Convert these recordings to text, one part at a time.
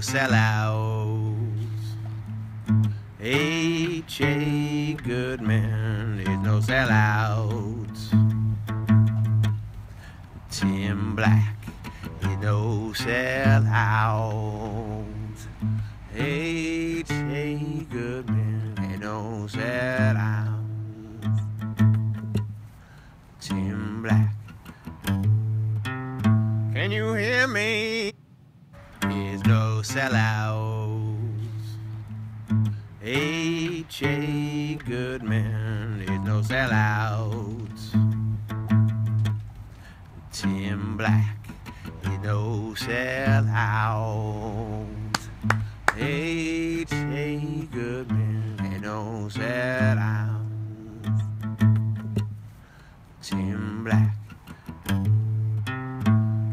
sellouts. HA Goodman is no sellouts. Tim Black is no sellouts. HA Goodman is no sellouts. Tim Black, can you hear me? Is no sellouts. HA Goodman is no sellouts. Tim Black is no sellouts. HA Goodman is no sellouts. Tim Black,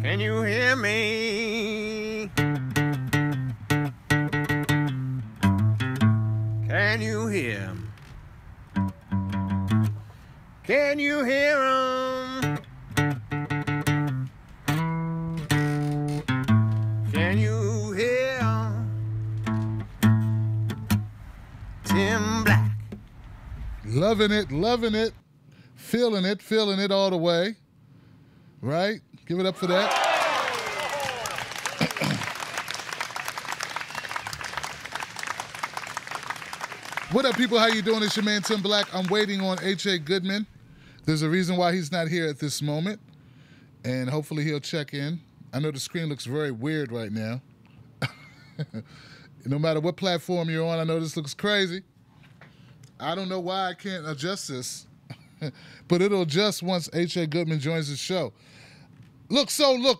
can you hear me? Can you hear him? Can you hear him? Can you hear him? Tim Black. Loving it, feeling it all the way. Right? Give it up for that. What up, people? How you doing? It's your man, Tim Black. I'm waiting on HA Goodman. There's a reason why he's not here at this moment, and hopefully he'll check in. I know the screen looks very weird right now. No matter what platform you're on, I know this looks crazy. I don't know why I can't adjust this, but it'll adjust once HA Goodman joins the show. Look,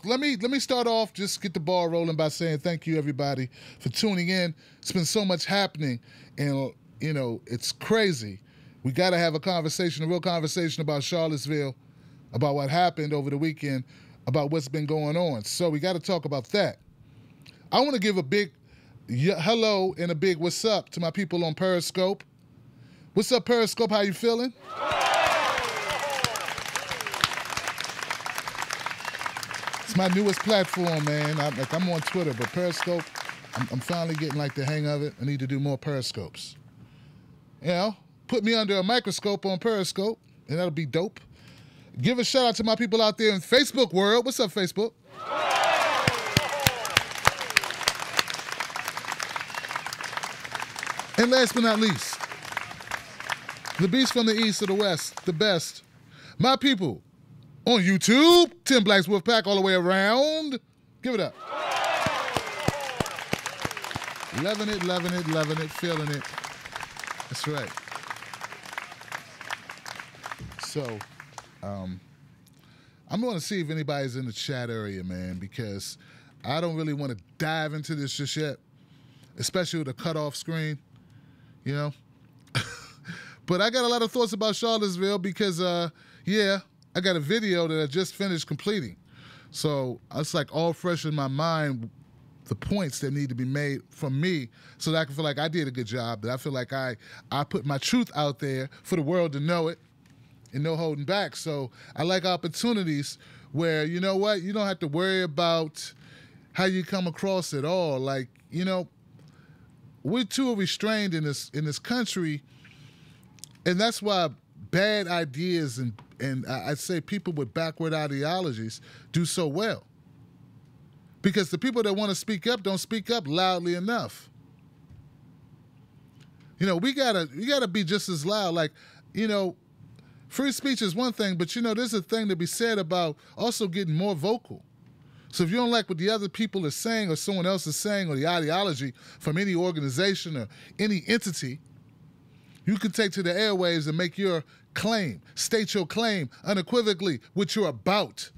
let me start off, just get the ball rolling by saying thank you, everybody, for tuning in. It's been so much happening, and you know, it's crazy. We got to have a real conversation about Charlottesville, about what happened over the weekend, about what's been going on. So we got to talk about that. I want to give a big hello and a big what's up to my people on Periscope. What's up, Periscope? How you feeling? It's my newest platform, man. I'm on Twitter, but Periscope, I'm finally getting like the hang of it. I need to do more Periscopes. You know, put me under a microscope on Periscope, and that'll be dope. Give a shout out to my people out there in Facebook world. What's up, Facebook? And last but not least, the beast from the east to the west, the best. My people on YouTube, Tim Black's Wolfpack all the way around. Give it up. Loving it, feeling it. That's right. So, I'm going to see if anybody's in the chat area, man, because I don't really want to dive into this just yet, especially with a cutoff screen, you know. But I got a lot of thoughts about Charlottesville because, yeah, I got a video that I just finished completing. So it's like all fresh in my mind, the points that need to be made from me so that I can feel like I did a good job, that I feel like I put my truth out there for the world to know it and no holding back. So I like opportunities where, you know what, you don't have to worry about how you come across at all. Like, you know, we're too restrained in this country, and that's why bad ideas and I'd say people with backward ideologies do so well. Because the people that want to speak up don't speak up loudly enough. You know, we gotta be just as loud. Like, you know, free speech is one thing, but you know, there's a thing to be said about also getting more vocal. So if you don't like what the other people are saying or someone else is saying or the ideology from any organization or any entity, you can take to the airwaves and make your claim, state your claim unequivocally, what you're about.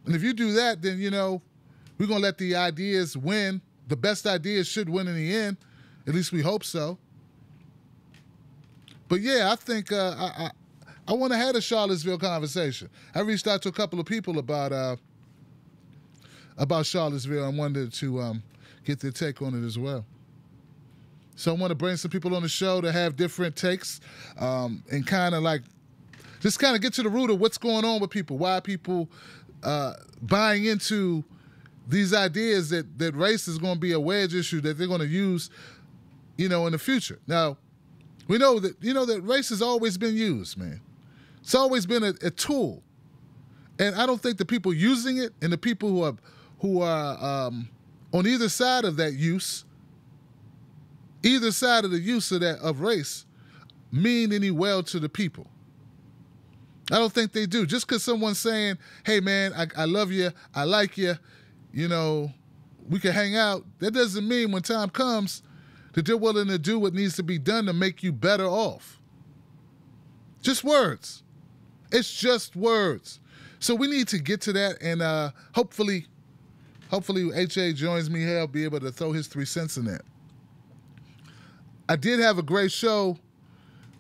And if you do that, then, you know, we're going to let the ideas win. The best ideas should win in the end. At least we hope so. But, yeah, I think I want to have a Charlottesville conversation. I reached out to a couple of people about Charlottesville and wanted to get their take on it as well. So I want to bring some people on the show to have different takes and kind of like just get to the root of what's going on with people, why people buying into these ideas that race is going to be a wedge issue that they're going to use, in the future. Now, we know that, that race has always been used, man. It's always been a tool. And I don't think the people using it and the people who are on either side of that use, either side of the use of race, mean any well to the people. I don't think they do. Just because someone's saying, hey, man, I love you, I like you, we can hang out, that doesn't mean when time comes that they're willing to do what needs to be done to make you better off. Just words. It's just words. So we need to get to that, and hopefully HA joins me here. I'll be able to throw his 3 cents in that. I did have a great show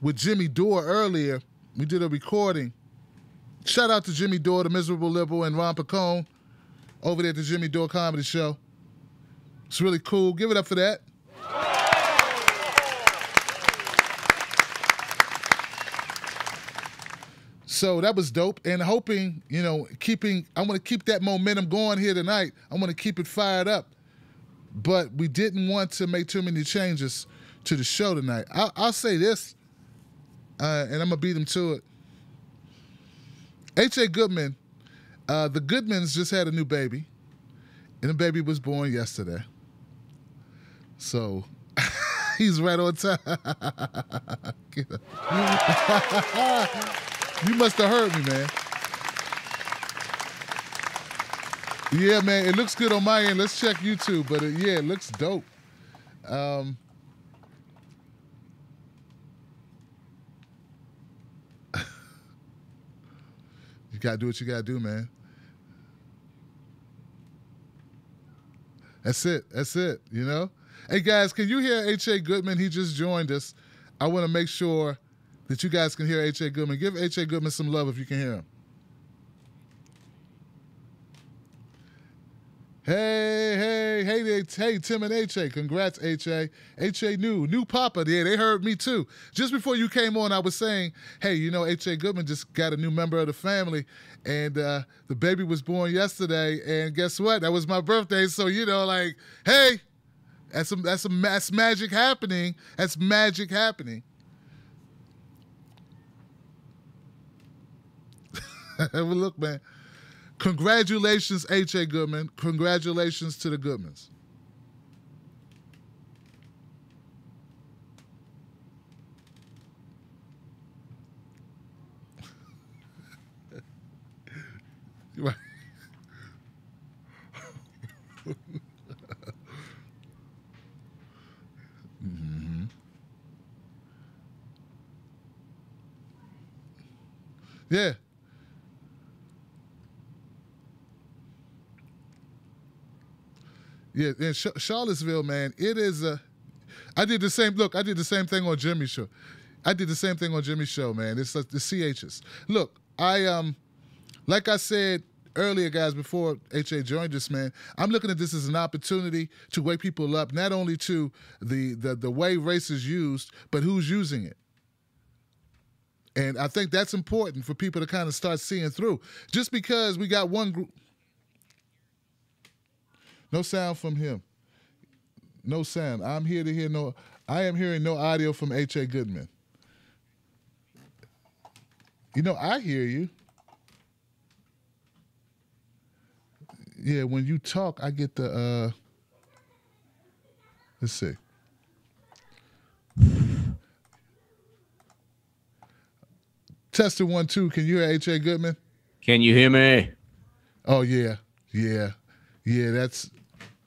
with Jimmy Dore earlier. We did a recording. Shout out to Jimmy Dore, the Miserable Liberal, and Ron Pacone over there at the Jimmy Dore Comedy Show. It's really cool. Give it up for that. So that was dope, and hoping, I want to keep that momentum going here tonight. I want to keep it fired up, but we didn't want to make too many changes to the show tonight. I'll say this, and I'm gonna beat him to it. HA Goodman, the Goodmans just had a new baby, and the baby was born yesterday. So he's right on time. You must have heard me, man. Yeah, man, it looks good on my end. Let's check YouTube, but it looks dope. You got to do what you got to do, man. That's it. Hey, guys, can you hear HA Goodman? He just joined us. I want to make sure that you guys can hear HA Goodman. Give HA Goodman some love if you can hear him. Hey, Tim and HA. Congrats, HA. HA new papa. Yeah, they heard me too. Just before you came on, I was saying, hey, HA Goodman just got a new member of the family, and the baby was born yesterday, and guess what? That was my birthday, so, hey, that's magic happening. That's magic happening. Well, look, man. Congratulations, HA Goodman. Congratulations to the Goodmans. Right. Mm-hmm. Yeah. Yeah, in Charlottesville, man, it is I did the same thing on Jimmy's show. Man. It's like the CHs. Look, like I said earlier, guys, before HA joined us, man, I'm looking at this as an opportunity to wake people up, not only to the way race is used, but who's using it. And I think that's important for people to kind of start seeing through. Just because we got one group. No sound from him. No sound. I am hearing no audio from HA Goodman. I hear you. Yeah, when you talk, I get the let's see. Tester 1 2. Can you hear HA Goodman? Can you hear me? Oh yeah.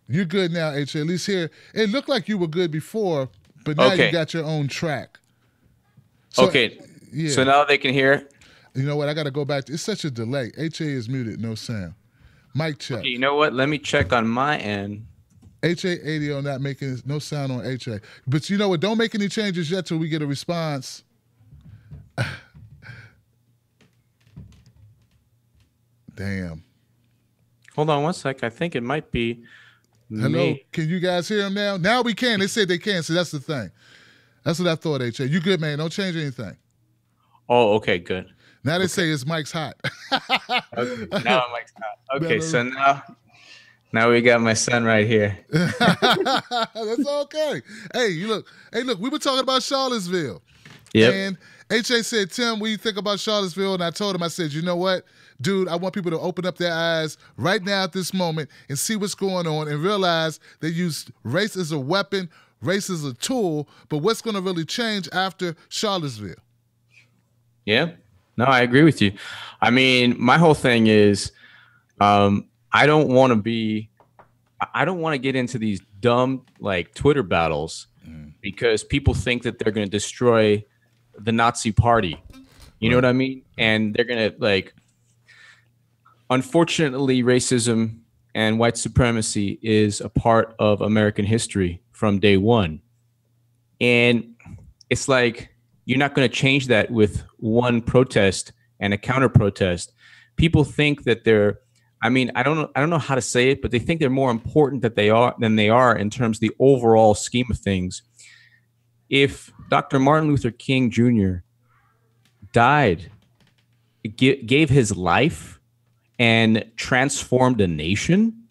You're good now, HA. At least here, it looked like you were good before, but now you got your own track. So, okay. Yeah. So now they can hear. You know what? I got to go back. It's such a delay. HA is muted. No sound. Mic check. Okay, you know what? Let me check on my end. HA 80 on that, making no sound on HA. But you know what? Don't make any changes yet till we get a response. Damn. Hold on one sec. I think it might be Hello? me. Can you guys hear him now? Now we can. They said they can, so that's the thing. That's what I thought, HA. You good, man. Don't change anything. Oh, okay, good. Now they say his mic's hot. Okay, now my mic's hot. Okay, so now Now we got my son right here. That's okay. Hey, look, we were talking about Charlottesville. Yep. And HA said, Tim, what do you think about Charlottesville? And I told him, I said, you know what? Dude, I want people to open up their eyes right now at this moment and see what's going on and realize they use race as a weapon, race as a tool, but what's going to really change after Charlottesville? Yeah. No, I agree with you. I mean, my whole thing is I don't want to get into these dumb like Twitter battles because people think that they're going to destroy the Nazi party. You know what I mean? And they're going to like, unfortunately, racism and white supremacy is a part of American history from day one. And it's like, you're not going to change that with one protest and a counter protest. People think that they're, I mean, I don't know how to say it, but they think they're more important than they are in terms of the overall scheme of things. If Dr. Martin Luther King Jr. died, gave his life and transformed a nation,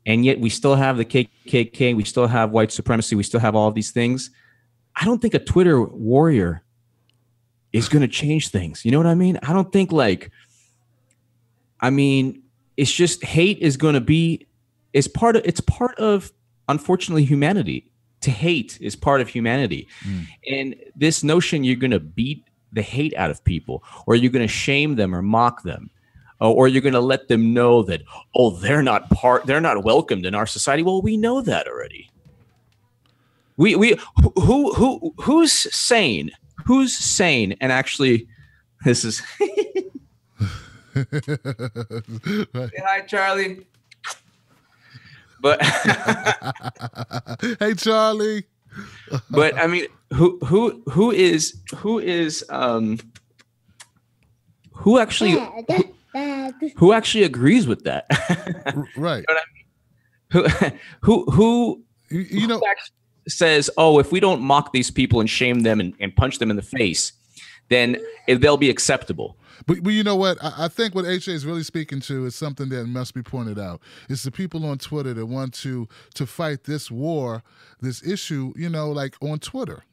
and yet we still have the KKK, we still have white supremacy, we still have all of these things, I don't think a Twitter warrior is going to change things. You know what I mean? I don't think it's just hate is going to be, it's part of, unfortunately, humanity. To hate is part of humanity. And this notion you're going to beat the hate out of people, or you're going to shame them or mock them, or you're going to let them know that, oh, they're not welcomed in our society. Well, we know that already. Who's sane? Who's sane? And actually, this is say hi, Charlie. But hey, Charlie. But I mean, who actually agrees with that? Right. You know what I mean? Who actually says, oh, if we don't mock these people and shame them and punch them in the face, then they'll be acceptable. But you know what? I think what HA is really speaking to is something that must be pointed out. It's the people on Twitter that want to fight this war, this issue, like on Twitter.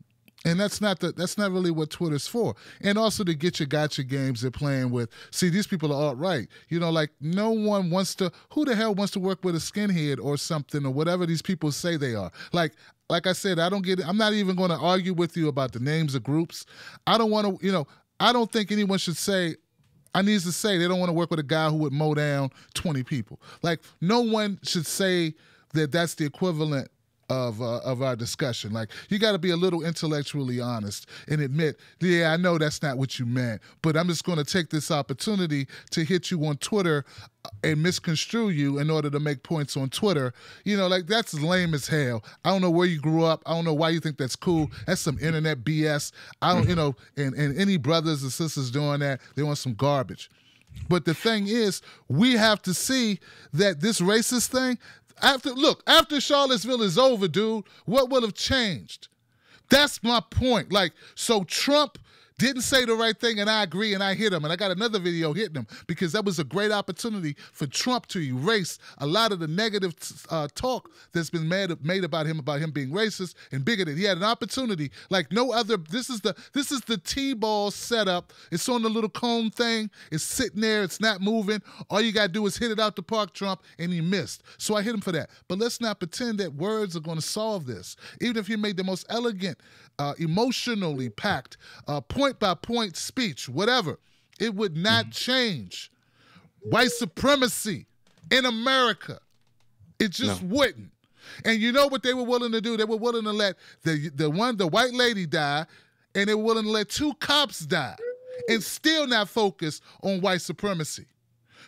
And that's not really what Twitter's for. And also to get your gotcha games they're playing with. See, these people are alt-right. Like no one wants to, who the hell wants to work with a skinhead or something or whatever these people say they are? Like I said, I don't get it. I'm not even going to argue with you about the names of groups. I don't want to, I don't think anyone should say, I need to say they don't want to work with a guy who would mow down 20 people. Like no one should say that that's the equivalent of our discussion. Like you got to be a little intellectually honest and admit, yeah, I know that's not what you meant, but I'm just going to take this opportunity to hit you on Twitter and misconstrue you in order to make points on Twitter. Like that's lame as hell. I don't know where you grew up. I don't know why you think that's cool. That's some internet BS. I don't, and any brothers and sisters doing that, they want some garbage. But the thing is, we have to see that this racist thing, after Charlottesville is over, dude, what will have changed? That's my point. Like, so Trump didn't say the right thing, and I agree, and I hit him. And I got another video hitting him because that was a great opportunity for Trump to erase a lot of the negative talk that's been made about him being racist and bigoted. He had an opportunity like no other. This is the T-ball setup. It's on the little cone thing. It's sitting there. It's not moving. All you got to do is hit it out the park, Trump, and he missed. So I hit him for that. But let's not pretend that words are going to solve this. Even if he made the most elegant, emotionally packed, point-by-point speech, whatever, it would not change white supremacy in America. It just wouldn't. And you know what they were willing to do? They were willing to let the white lady die, and they were willing to let 2 cops die and still not focus on white supremacy.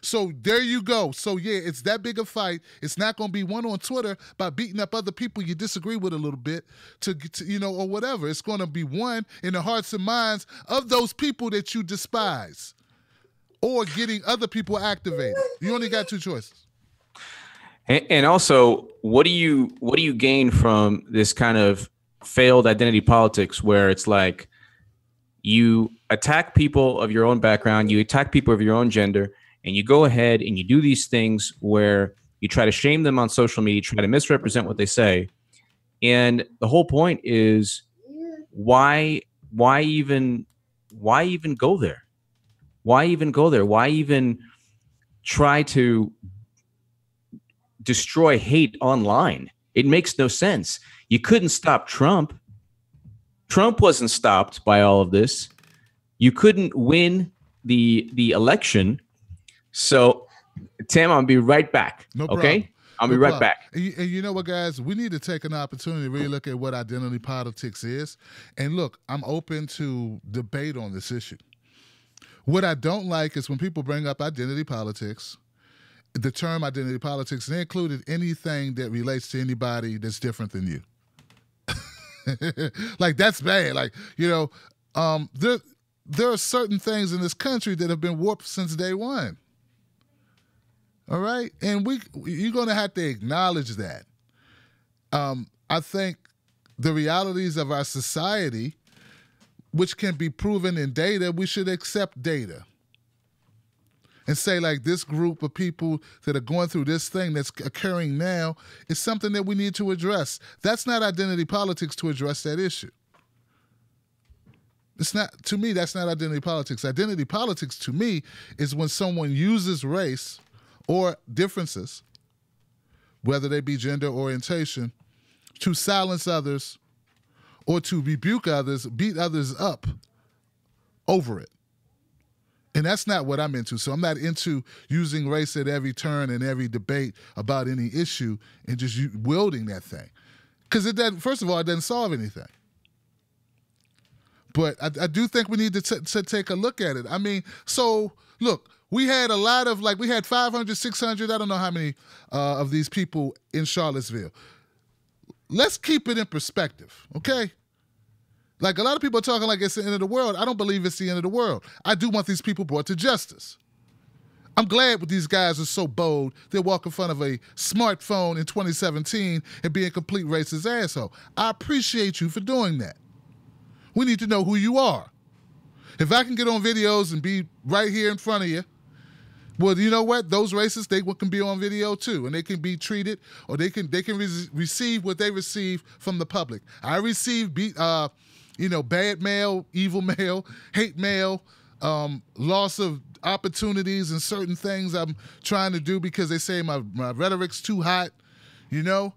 So there you go. So yeah, it's that big a fight. It's not going to be one on Twitter by beating up other people you disagree with a little bit to or whatever. It's going to be one in the hearts and minds of those people that you despise, or getting other people activated. You only got 2 choices. And also, what do you gain from this kind of failed identity politics where it's like you attack people of your own background, you attack people of your own gender, and you go ahead and you do these things where You try to shame them on social media, try to misrepresent what they say. And the whole point is why even go there? Why even go there? Why even try to destroy hate online? It makes no sense. You couldn't stop Trump. Trump wasn't stopped by all of this. You couldn't win the election. So, Tim, I'll be right back. No okay? problem. I'll be right back. And you know what, guys? We need to take an opportunity to really look at what identity politics is. And look, I'm open to debate on this issue. What I don't like is when people bring up identity politics, the term identity politics, and they included anything that relates to anybody that's different than you. Like, that's bad. Like, you know, there are certain things in this country that have been warped since day one. All right? And you're going to have to acknowledge that. I think the realities of our society, which can be proven in data, we should accept data. And say, like, this group of people that are going through this thing that's occurring now is something that we need to address. That's not identity politics to address that issue. It's not, to me, that's not identity politics. Identity politics, to me, is when someone uses race or differences, whether they be gender orientation, to silence others or to rebuke others, beat others up over it. And that's not what I'm into. So I'm not into using race at every turn and every debate about any issue and just wielding that thing. Because it doesn't, first of all, it doesn't solve anything. But I do think we need to take a look at it. I mean, so look, we had a lot of, like, we had 500, 600, I don't know how many of these people in Charlottesville. Let's keep it in perspective, okay? Like, a lot of people are talking like it's the end of the world. I don't believe it's the end of the world. I do want these people brought to justice. I'm glad these guys are so bold. They walk in front of a smartphone in 2017 and be a complete racist asshole. I appreciate you for doing that. We need to know who you are. If I can get on videos and be right here in front of you, well, you know what? Those racists, they can be on video too, and they can be treated, or they can receive what they receive from the public. I receive bad mail, evil mail, hate mail, loss of opportunities and certain things I'm trying to do because they say my rhetoric's too hot, you know?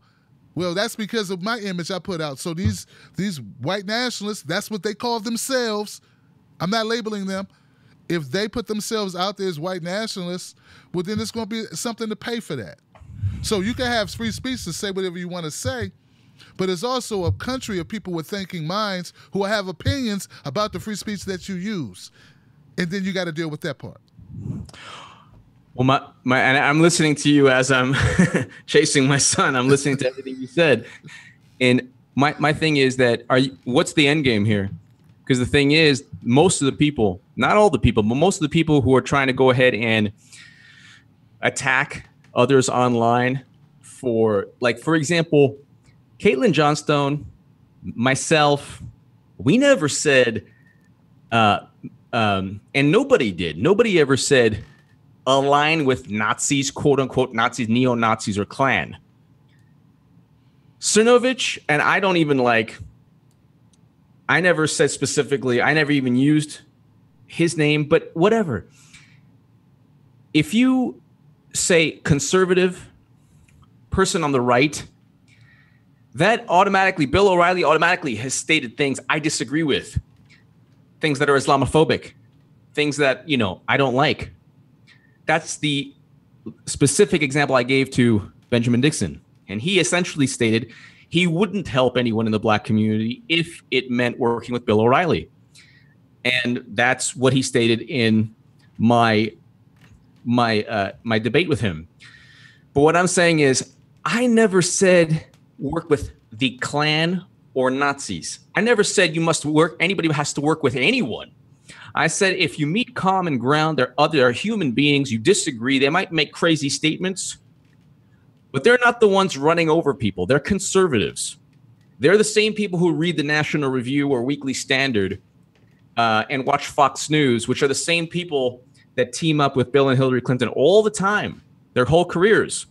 Well, that's because of my image I put out. So these white nationalists, that's what they call themselves. I'm not labeling them. If they put themselves out there as white nationalists, well, then it's going to be something to pay for that. So you can have free speech to say whatever you want to say, but there's also a country of people with thinking minds who have opinions about the free speech that you use. And then you got to deal with that part. Well, and I'm listening to you as I'm chasing my son. I'm listening to everything you said. And my thing is that, what's the end game here? Because the thing is, most of the people, not all the people, but most of the people who are trying to go ahead and attack others online for example, Caitlin Johnstone, myself, we never said, and nobody did. Nobody ever said align with Nazis, quote unquote Nazis, neo-Nazis, or Klan. Cernovich, and I don't even I never said specifically, I never even used his name, but whatever. If you say conservative, person on the right, that automatically, Bill O'Reilly automatically has stated things I disagree with, things that are Islamophobic, things that, I don't like. That's the specific example I gave to Benjamin Dixon. And he essentially stated he wouldn't help anyone in the black community if it meant working with Bill O'Reilly. And that's what he stated in my debate with him. But what I'm saying is, I never said work with the Klan or Nazis. I never said anybody has to work with anyone. I said if you meet common ground, they're human beings, you disagree, they might make crazy statements, but they're not the ones running over people. They're conservatives. They're the same people who read the National Review or Weekly Standard and watch Fox News, which are the same people that team up with Bill and Hillary Clinton all the time, their whole careers.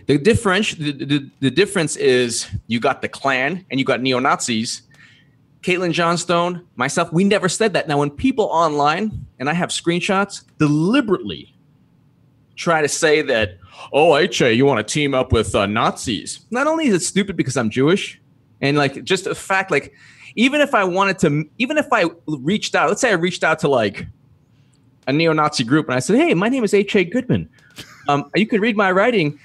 The difference is you got the Klan and you got neo-Nazis. Caitlin Johnstone, myself, we never said that. Now, when people online, and I have screenshots, deliberately try to say that, oh, HA, you want to team up with Nazis. Not only is it stupid because I'm Jewish, and like just a fact, like even if I reached out, let's say I reached out to like a neo-Nazi group and I said, hey, my name is HA Goodman. You can read my writing.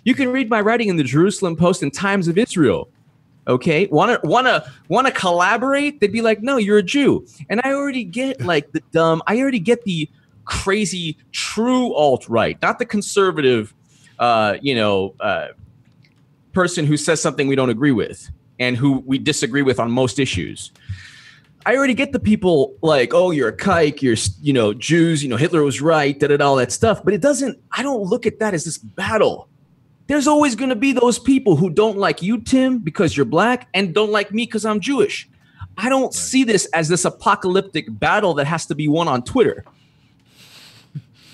You can read my writing in the Jerusalem Post and Times of Israel. Okay, wanna collaborate? They'd be like, no, you're a Jew. And I already get like I already get the crazy true alt-right, not the conservative, person who says something we don't agree with and who we disagree with on most issues. I already get the people like, oh, you're a kike, you're, Jews, Hitler was right, all that stuff. But I don't look at that as this battle. There's always going to be those people who don't like you, Tim, because you're black, and don't like me because I'm Jewish. I don't see this as this apocalyptic battle that has to be won on Twitter.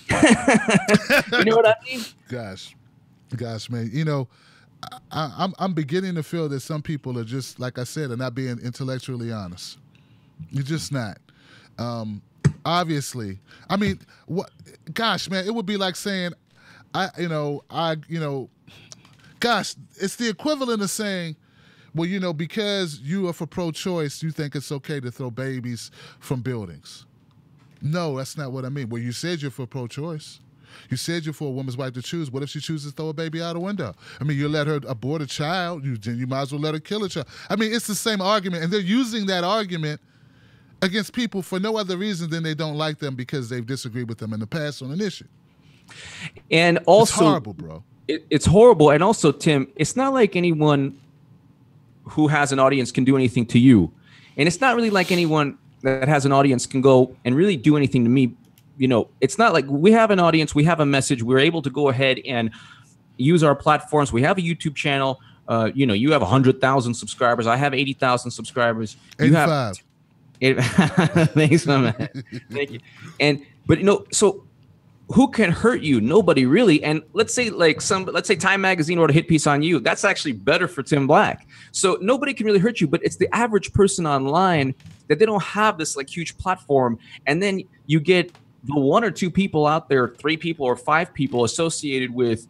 You know what I mean? Gosh, man. I'm beginning to feel that some people are just, like I said, are not being intellectually honest. You're just not. Obviously, I mean, gosh, man, it would be like saying, gosh, it's the equivalent of saying, well, because you are for pro-choice, you think it's okay to throw babies from buildings. No, that's not what I mean. Well, you said you're for pro-choice. You said you're for a woman's right to choose. What if she chooses to throw a baby out a window? I mean, you let her abort a child. You might as well let her kill a child. I mean, it's the same argument. And they're using that argument against people for no other reason than they don't like them because they've disagreed with them in the past on an issue. And also, it's horrible, bro. It's horrible. And also, Tim, it's not like anyone who has an audience can do anything to you. And it's not really like anyone that has an audience can go and really do anything to me. It's not like we have an audience, we have a message, we're able to go ahead and use our platforms. We have a YouTube channel. You have 100,000 subscribers. I have 80,000 subscribers. 85. Thanks, my man. Thank you. But so who can hurt you? Nobody really. And let's say Time Magazine wrote a hit piece on you. That's actually better for Tim Black. So nobody can really hurt you, but it's the average person online that they don't have this like huge platform. And then you get the one or two people out there, 3 people or 5 people associated with,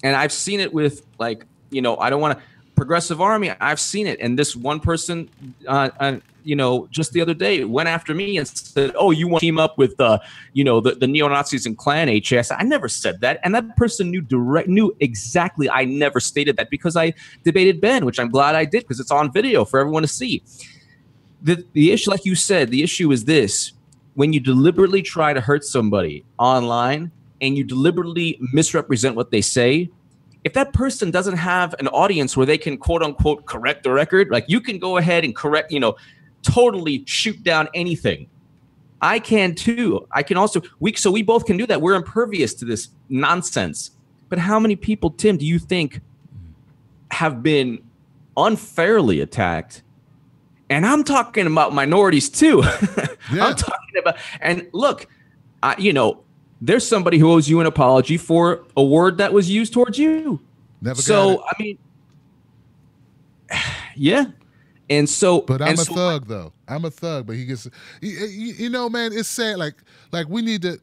and I've seen it with like, I don't want to, Progressive Army, I've seen it. And this one person, just the other day went after me and said, oh, you want to team up with, the neo-Nazis and Klan HA? I said, I never said that. And that person knew exactly I never stated that because I debated Ben, which I'm glad I did because it's on video for everyone to see. The issue, like you said, the issue is this. When you deliberately try to hurt somebody online and you deliberately misrepresent what they say, if that person doesn't have an audience where they can quote unquote correct the record, like you can go ahead and correct, totally shoot down anything. I can too. I can also, so we both can do that. We're impervious to this nonsense. But how many people, Tim, do you think have been unfairly attacked? And I'm talking about minorities too. Yeah. I'm talking about, and look, there's somebody who owes you an apology for a word that was used towards you. Never got it. I mean, yeah. And so, but I'm a thug though. I'm a thug, but he gets, man, it's sad. Like we need to,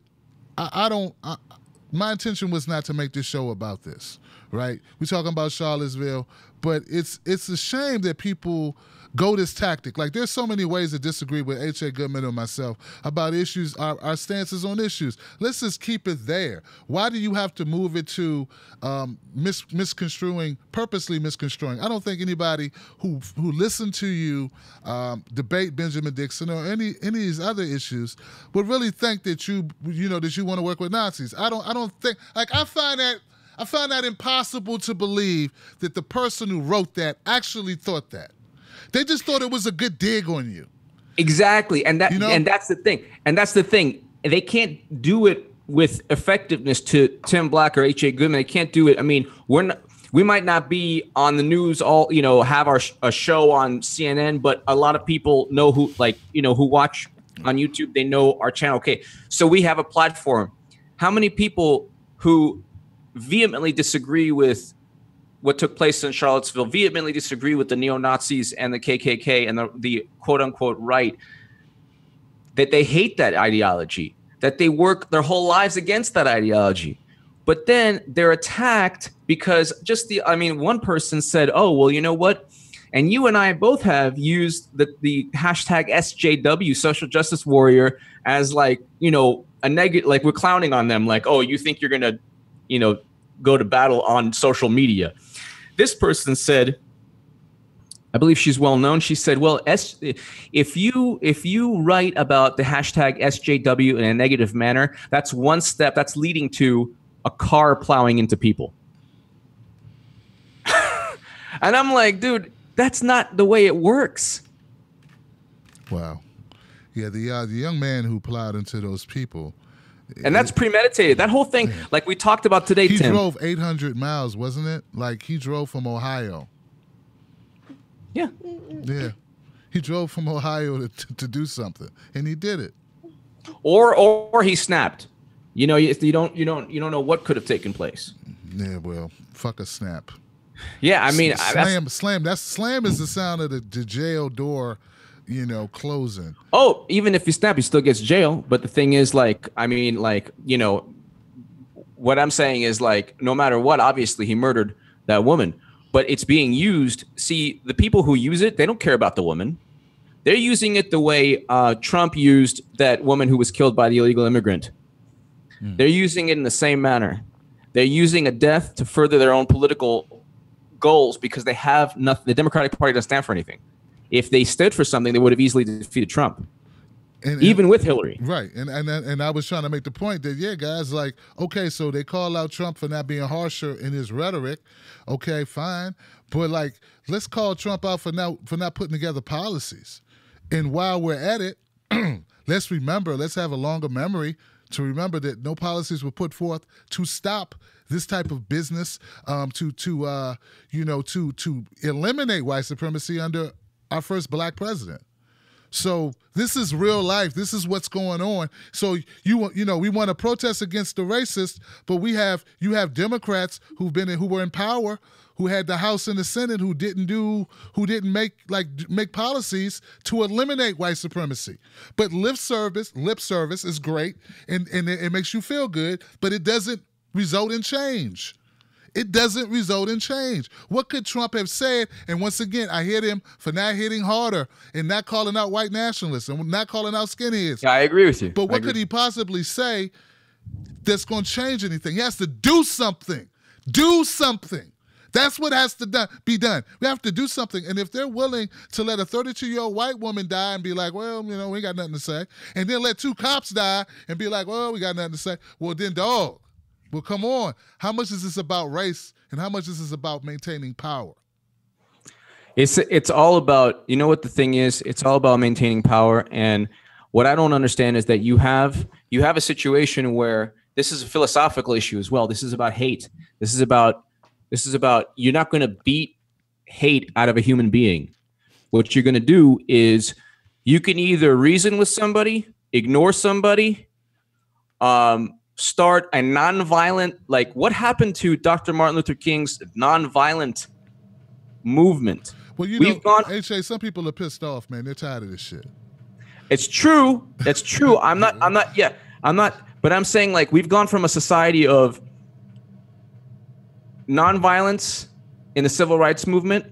my intention was not to make this show about this, right? We're talking about Charlottesville, but it's a shame that people go this tactic. Like there's so many ways to disagree with HA Goodman or myself about issues, our stances on issues. Let's just keep it there. Why do you have to move it to purposely misconstruing? I don't think anybody who listened to you debate Benjamin Dixon or any of these other issues would really think that you want to work with Nazis. I don't think, like I find that impossible to believe that the person who wrote that actually thought that. They just thought it was a good dig on you. Exactly. And that's the thing. And that's the thing. They can't do it with effectiveness to Tim Black or HA Goodman. They can't do it. I mean, we might not be on the news have a show on CNN, but a lot of people know who watch on YouTube, they know our channel. Okay. So we have a platform. How many people who vehemently disagree with what took place in Charlottesville, vehemently disagree with the neo-Nazis and the KKK and the quote-unquote right, that they hate that ideology, that they work their whole lives against that ideology. But then they're attacked because one person said, oh, well, you know what? And you and I both have used the hashtag SJW, social justice warrior, as like, you know, a negative, like we're clowning on them. Like, oh, you think you're going to, you know, go to battle on social media. This person said, I believe she's well known. She said, well, if you write about the hashtag SJW in a negative manner, that's one step that's leading to a car plowing into people. And I'm like, dude, that's not the way it works. Wow. Yeah, the young man who plowed into those people. And that's premeditated. That whole thing, like we talked about today, Tim. He drove 800 miles, wasn't it? Like he drove from Ohio. Yeah. Yeah. He drove from Ohio to do something, and he did it. Or he snapped. You know, you don't know what could have taken place. Yeah, well, fuck a snap. Yeah, I mean, slam is the sound of the jail door, you know, closing. Oh, even if you snap, he still gets jail. But the thing is, like, I mean, like, you know, what I'm saying is, like, no matter what, obviously he murdered that woman. But it's being used. See, the people who use it, they don't care about the woman. They're using it the way Trump used that woman who was killed by the illegal immigrant. They're using it in the same manner. They're using a death to further their own political goals because they have nothing. The Democratic Party doesn't stand for anything. If they stood for something, they would have easily defeated Trump, even with Hillary. Right. And I was trying to make the point that, yeah, guys, like, okay, so they call out Trump for not being harsher in his rhetoric. Okay, fine. But, like, let's call Trump out for not putting together policies. And while we're at it, let's have a longer memory to remember that no policies were put forth to stop this type of business, to eliminate white supremacy under our first black president. So this is real life. This is what's going on. So we want to protest against the racists, but you have Democrats who were in power, who had the House and the Senate, who didn't make policies to eliminate white supremacy. But lip service is great, and it makes you feel good, but it doesn't result in change. It doesn't result in change. What could Trump have said? And once again, I hit him for not hitting harder and not calling out white nationalists and not calling out skinheads. Yeah, I agree with you. But what could he possibly say that's going to change anything? He has to do something. Do something. That's what has to be done. We have to do something. And if they're willing to let a 32-year-old white woman die and be like, well, you know, we ain't got nothing to say, and then let 2 cops die and be like, well, we got nothing to say, well, then, dog. Well, come on. How much is this about race and how much is this about maintaining power? It's all about, you know what the thing is? It's all about maintaining power. And what I don't understand is that you have a situation where this is a philosophical issue as well. This is about hate. This is about you're not going to beat hate out of a human being. What you're going to do is you can either reason with somebody, ignore somebody, start a nonviolent, like what happened to Dr. Martin Luther King's nonviolent movement? Well, HA, some people are pissed off, man. They're tired of this shit. It's true. That's true. I'm not, but I'm saying, like, we've gone from a society of nonviolence in the civil rights movement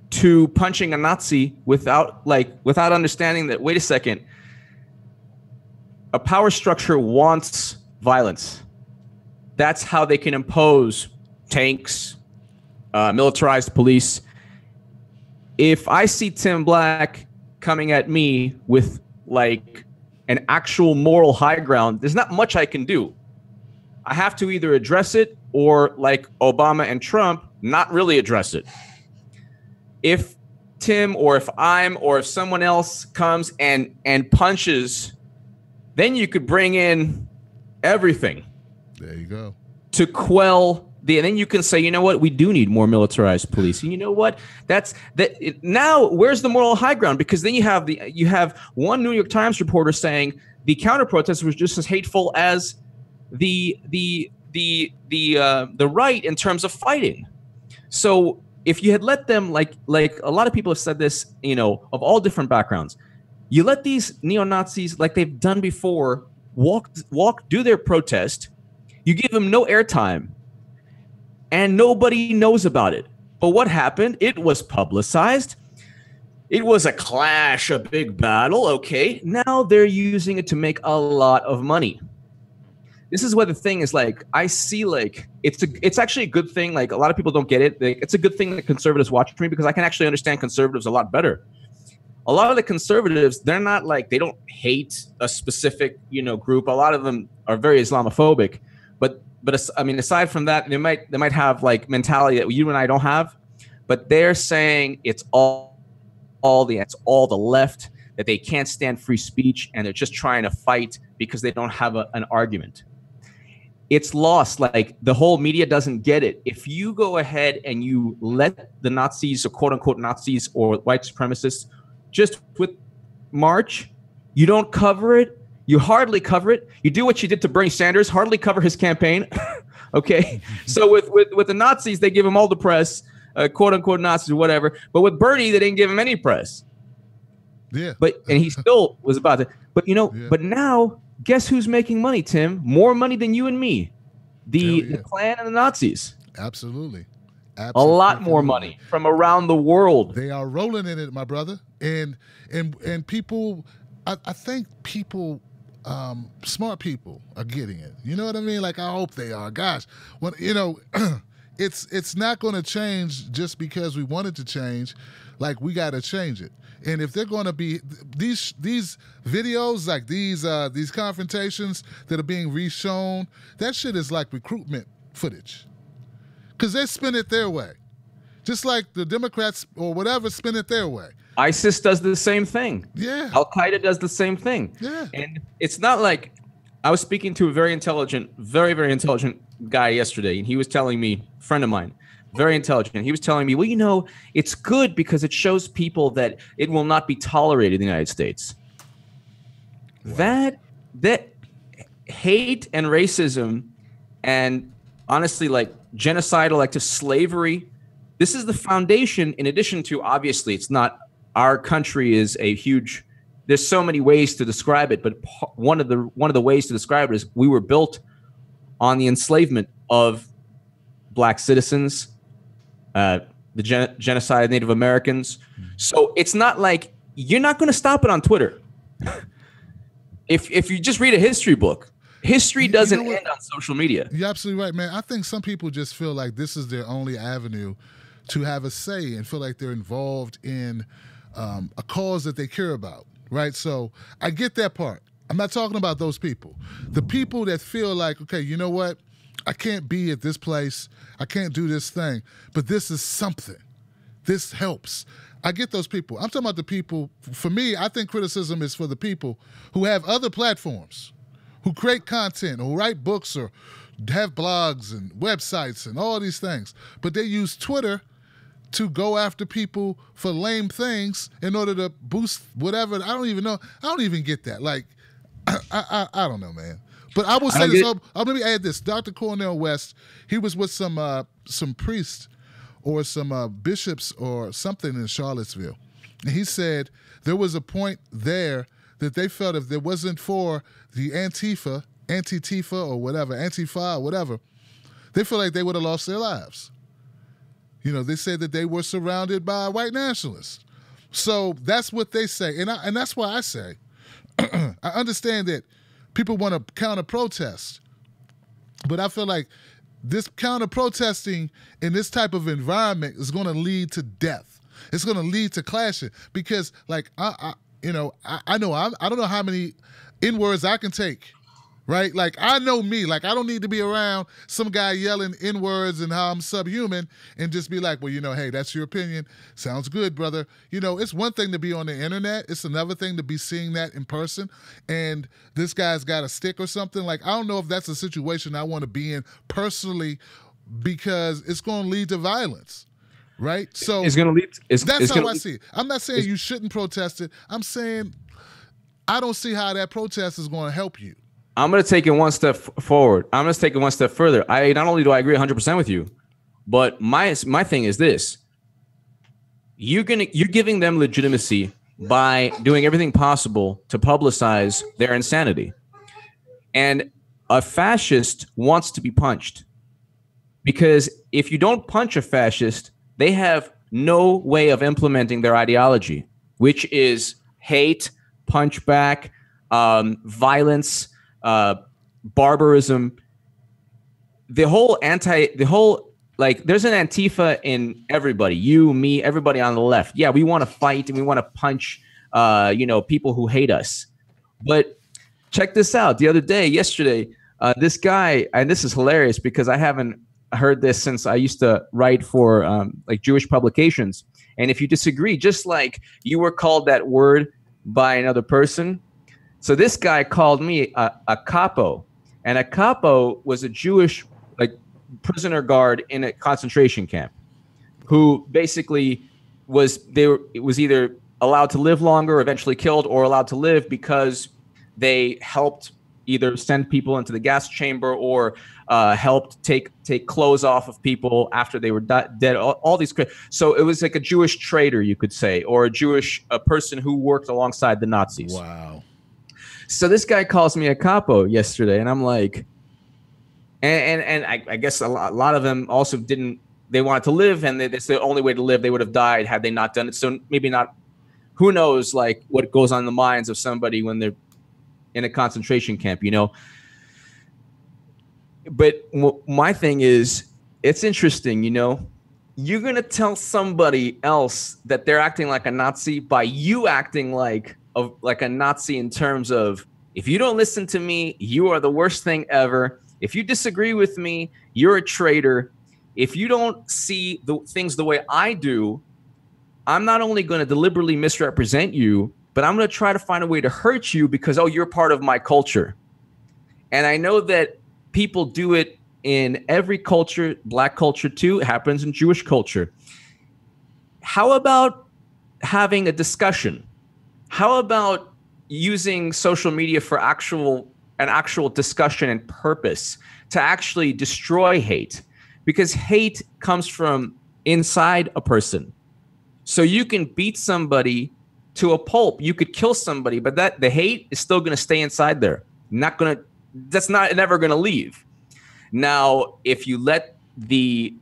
to punching a Nazi without understanding that, wait a second, a power structure wants violence. That's how they can impose tanks, militarized police. If I see Tim Black coming at me with like an actual moral high ground, there's not much I can do. I have to either address it or, like Obama and Trump, not really address it. If Tim or if someone else comes and punches, then you could bring in everything. There you go. To quell and then you can say, you know what, we do need more militarized police. And you know what? Now where's the moral high ground? Because then you have one New York Times reporter saying the counter protest was just as hateful as the right in terms of fighting. So if you had let them, like a lot of people have said this, you know, of all different backgrounds, you let these neo-Nazis, like they've done before, do their protest. You give them no airtime, and nobody knows about it. But what happened? It was publicized. It was a clash, a big battle. Okay, now they're using it to make a lot of money. This is where the thing is, like, I see, like, it's actually a good thing. Like, a lot of people don't get it. It's a good thing that conservatives watch me, because I can actually understand conservatives a lot better. A lot of the conservatives, they're not like, they don't hate a specific, you know, group. A lot of them are very Islamophobic, but I mean, aside from that, they might have like mentality that you and I don't have, but they're saying it's all the left, that they can't stand free speech, and they're just trying to fight because they don't have an argument. It's lost. Like, the whole media doesn't get it. If you go ahead and you let the Nazis, or quote unquote Nazis or white supremacists, just with march, you don't cover it. You hardly cover it. You do what you did to Bernie Sanders, hardly cover his campaign. Okay. So with the Nazis, they give him all the press, quote unquote Nazis or whatever. But with Bernie, they didn't give him any press. Yeah. And he still was about to. But but now, guess who's making money, Tim? More money than you and me. The Klan and the Nazis. Absolutely. A lot more money from around the world. They are rolling in it, my brother. And people, I think people, smart people are getting it. You know what I mean? Like, I hope they are. Gosh, well, you know, it's not going to change just because we want it to change. Like, we got to change it. And if they're going to be these videos, like these confrontations that are being re-shown, that shit is like recruitment footage, because they spin it their way, just like the Democrats or whatever spin it their way. ISIS does the same thing. Yeah. Al Qaeda does the same thing. Yeah. And it's not like, I was speaking to a very intelligent, very, very intelligent guy yesterday, and he was telling me, a friend of mine, very intelligent. He was telling me, well, you know, it's good because it shows people that it will not be tolerated in the United States. Wow. That hate and racism and honestly, like, genocidal, like, to slavery, this is the foundation. In addition to, obviously, it's not, our country is a huge, there's so many ways to describe it, but one of the ways to describe it is we were built on the enslavement of Black citizens, the genocide of Native Americans. So it's not like, you're not going to stop it on Twitter. If you just read a history book, history doesn't end on social media. You're absolutely right, man. I think some people just feel like this is their only avenue to have a say and feel like they're involved in a cause that they care about, right? So I get that part. I'm not talking about those people. The people that feel like, okay, you know what? I can't be at this place. I can't do this thing, but this is something. This helps. I get those people. I'm talking about the people. For me, I think criticism is for the people who have other platforms, who create content, who write books or have blogs and websites and all these things, but they use Twitter to go after people for lame things in order to boost whatever. I don't even know. I don't even get that. Like, I don't know, man. But I will say this. Let me add this. Dr. Cornel West, he was with some priests or some bishops or something in Charlottesville. And he said there was a point there that they felt if it wasn't for the Antifa or whatever, Antifa or whatever, they feel like they would have lost their lives. You know, they said that they were surrounded by white nationalists. So that's what they say. And that's why I say, I understand that people want to counter-protest, but I feel like this counter-protesting in this type of environment is going to lead to death. It's going to lead to clashing because, like, I don't know how many N-words I can take, right? Like, I know me. Like, I don't need to be around some guy yelling N-words and how I'm subhuman and just be like, well, you know, hey, that's your opinion. Sounds good, brother. You know, it's one thing to be on the internet. It's another thing to be seeing that in person. And this guy's got a stick or something. Like, I don't know if that's a situation I want to be in personally because it's going to lead to violence. Right? So it's going to lead. That's how I see it. I'm not saying you shouldn't protest it. I'm saying I don't see how that protest is going to help you. I'm going to take it one step forward. I'm going to take it one step further. Not only do I agree 100% with you, But my thing is this: you're giving them legitimacy by doing everything possible to publicize their insanity. And a fascist wants to be punched, because if you don't punch a fascist, they have no way of implementing their ideology, which is hate, punch back, violence, barbarism. There's an Antifa in everybody, you, me, everybody on the left. Yeah, we want to fight and we want to punch, people who hate us. But check this out. The other day, yesterday, this guy, and this is hilarious because I haven't heard this since I used to write for Jewish publications. And if you disagree, just like you were called that word by another person, so this guy called me a capo, and a capo was a Jewish prisoner guard in a concentration camp, who basically was either allowed to live longer, or eventually killed, or allowed to live because they helped either send people into the gas chamber or helped take clothes off of people after they were dead. All these. So it was like a Jewish traitor, you could say, or a person who worked alongside the Nazis. Wow. So this guy calls me a capo yesterday, and I'm like, and I guess a lot of them also didn't. They wanted to live, and it's the only way to live. They would have died had they not done it. So maybe not. Who knows, what goes on in the minds of somebody when they're in a concentration camp, But my thing is, it's interesting, You're going to tell somebody else that they're acting like a Nazi by you acting like a Nazi in terms of, if you don't listen to me, you are the worst thing ever. If you disagree with me, you're a traitor. If you don't see the things the way I do, I'm not only going to deliberately misrepresent you, but I'm going to try to find a way to hurt you because, you're part of my culture. And I know that people do it in every culture, Black culture too. It happens in Jewish culture. How about having a discussion? How about using social media for an actual discussion and purpose to actually destroy hate? Because hate comes from inside a person. So you can beat somebody to a pulp. You could kill somebody, but the hate is still going to stay inside there. That's never going to leave. Now, if you let the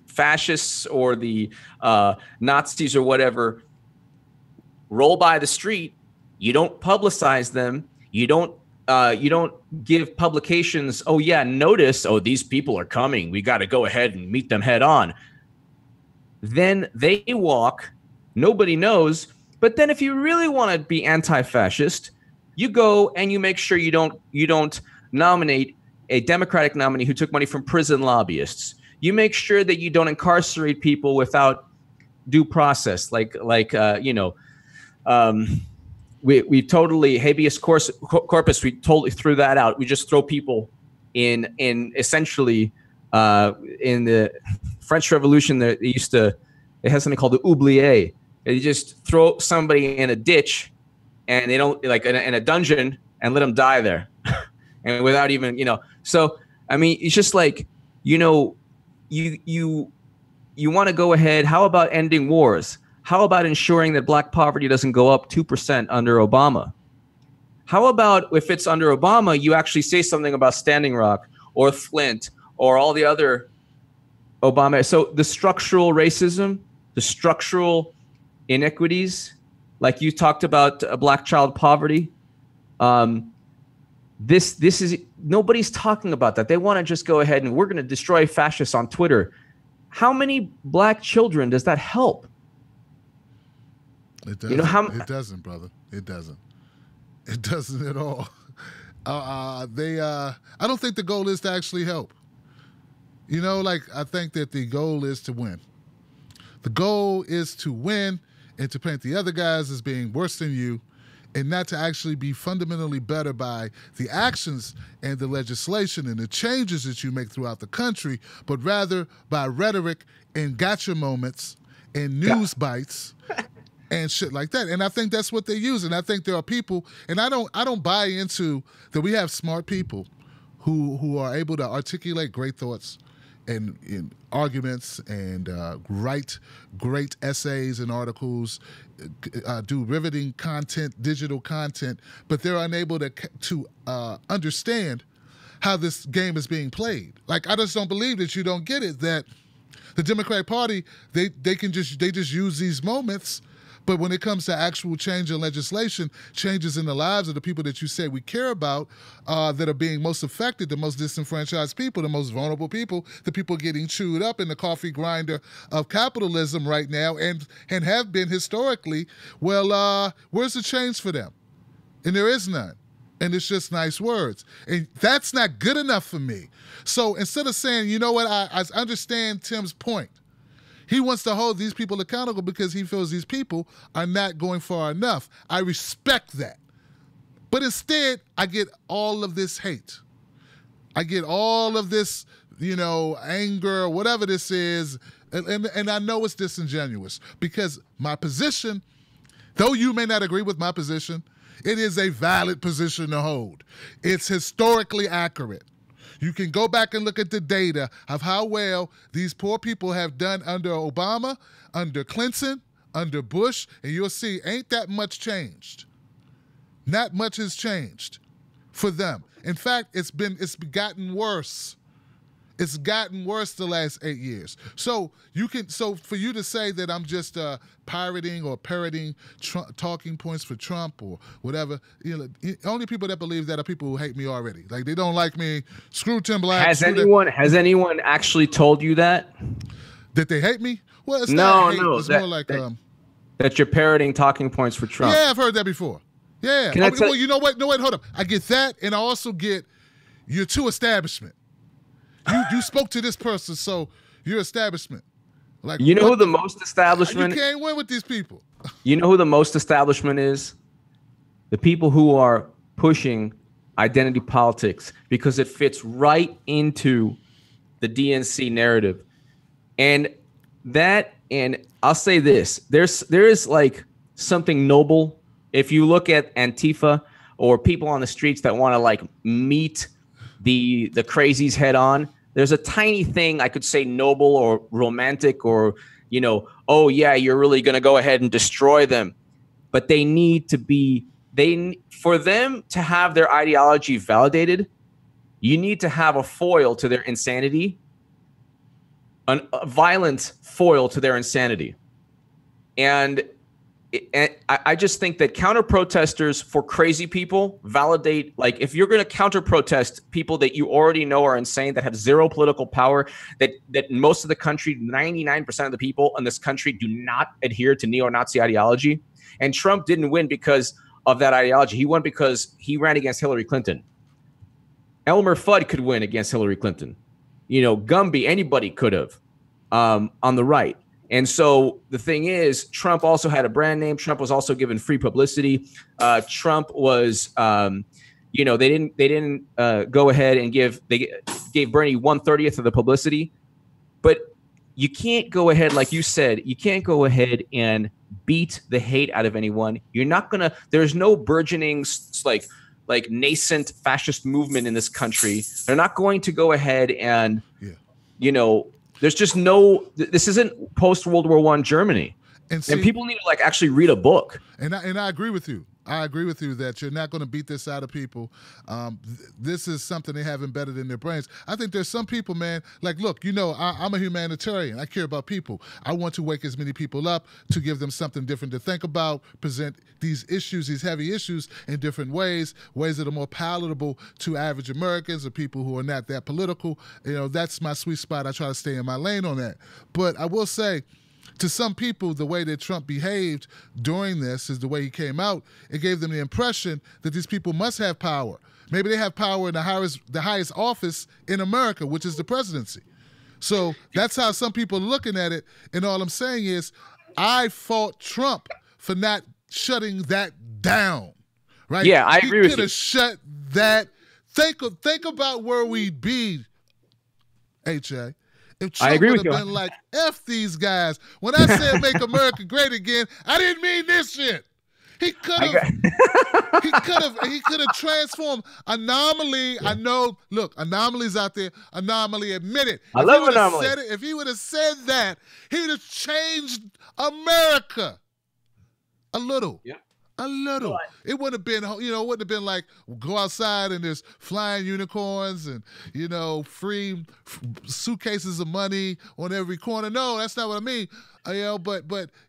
fascists or the Nazis or whatever roll by the street, you don't publicize them. You don't give publications, notice, these people are coming. We got to go ahead and meet them head on. Then they walk. Nobody knows. But then if you really want to be anti-fascist, you go and you make sure you don't nominate a Democratic nominee who took money from prison lobbyists. You make sure that you don't incarcerate people without due process, we totally habeas corpus. We totally threw that out. We just throw people in essentially in the French Revolution. It has something called the oublié. You just throw somebody in a ditch, and they don't in a dungeon, and let them die there, and without even So I mean, it's just you want to go ahead. How about ending wars? How about ensuring that Black poverty doesn't go up 2% under Obama? How about if it's under Obama, you actually say something about Standing Rock or Flint or all the other Obama? So the structural racism, the structural inequities, like you talked about Black child poverty. This is, nobody's talking about that. They want to just go ahead and we're going to destroy fascists on Twitter. How many Black children does that help? It doesn't. It doesn't, brother. It doesn't. It doesn't at all. I don't think the goal is to actually help. I think that the goal is to win. The goal is to win and to paint the other guys as being worse than you, and not to actually be fundamentally better by the actions and the legislation and the changes that you make throughout the country, but rather by rhetoric and gotcha moments and news bites and shit like that. And I think that's what they use. And I think there are people, and I don't buy into that we have smart people who are able to articulate great thoughts in arguments and write great essays and articles, do riveting content, digital content, but they're unable to understand how this game is being played. Like, I just don't believe that you don't get it, that the Democratic Party, they just use these moments, but when it comes to actual change in legislation, changes in the lives of the people that you say we care about, that are being most affected, the most disenfranchised people, the most vulnerable people, the people getting chewed up in the coffee grinder of capitalism right now and have been historically, well, where's the change for them? And there is none. And it's just nice words. And that's not good enough for me. So instead of saying, you know what, I understand Tim's point. He wants to hold these people accountable because he feels these people are not going far enough. I respect that. But instead, I get all of this hate. I get all of this, anger, whatever this is. And I know it's disingenuous because my position, though you may not agree with my position, it is a valid position to hold. It's historically accurate. You can go back and look at the data of how well these poor people have done under Obama, under Clinton, under Bush, and you'll see ain't that much changed. Not much has changed for them. In fact, it's gotten worse. It's gotten worse the last 8 years. So for you to say that I'm just pirating or parroting talking points for Trump or whatever, only people that believe that are people who hate me already. Like, they don't like me. Screw Tim Black. Has anyone actually told you that? That they hate me? Well, it's not hate. It's more like that you're parroting talking points for Trump. Yeah, I've heard that before. Yeah. Well, you know what? No, wait, hold up. I get that, and I also get you're too establishment. You spoke to this person, so you're establishment. Like, you know who the most establishment? You can't win with these people. You know who the most establishment is? The people who are pushing identity politics because it fits right into the DNC narrative. And I'll say this: there is like something noble if you look at Antifa or people on the streets that want to like meet the crazies head on. There's a tiny thing I could say noble or romantic or, oh yeah, you're really going to go ahead and destroy them. But they need to for them to have their ideology validated, you need to have a foil to their insanity, a violent foil to their insanity. And I just think that counter protesters for crazy people validate, like, if you're going to counter protest people that you already know are insane, that have zero political power, that most of the country, 99% of the people in this country do not adhere to neo-Nazi ideology. And Trump didn't win because of that ideology. He won because he ran against Hillary Clinton. Elmer Fudd could win against Hillary Clinton. Gumby, anybody could have on the right. And so the thing is, Trump also had a brand name. Trump was also given free publicity. Trump was, they didn't go ahead and they gave Bernie 1/30 of the publicity. But you can't go ahead, like you said, you can't go ahead and beat the hate out of anyone. You're not gonna. There's no burgeoning like nascent fascist movement in this country. They're not going to go ahead and there's just this isn't post-World War I Germany. And people need to actually read a book. And I agree with you. I agree with you that you're not going to beat this out of people. This is something they have embedded in their brains. I think there's some people, man, like, look, I'm a humanitarian. I care about people. I want to wake as many people up to give them something different to think about, present these issues, these heavy issues in different ways that are more palatable to average Americans or people who are not that political. That's my sweet spot. I try to stay in my lane on that. But I will say, to some people, the way that Trump behaved during this is the way he came out. It gave them the impression that these people must have power. Maybe they have power in the highest office in America, which is the presidency. So that's how some people are looking at it. And all I'm saying is, I fault Trump for not shutting that down. Right? Yeah, I agree with you. He could have shut that. Think about where we'd be, HA. If Trump would have been like, F these guys. When I said make America great again, I didn't mean this shit. He could have. He could have transformed Anomaly. I know. Look, Anomaly's out there. Anomaly, admit it. I love Anomaly. If he would have said that, he would have changed America a little. Yeah. A little. What? It would have been, it wouldn't have been like go outside and there's flying unicorns and, free suitcases of money on every corner. No, that's not what I mean. But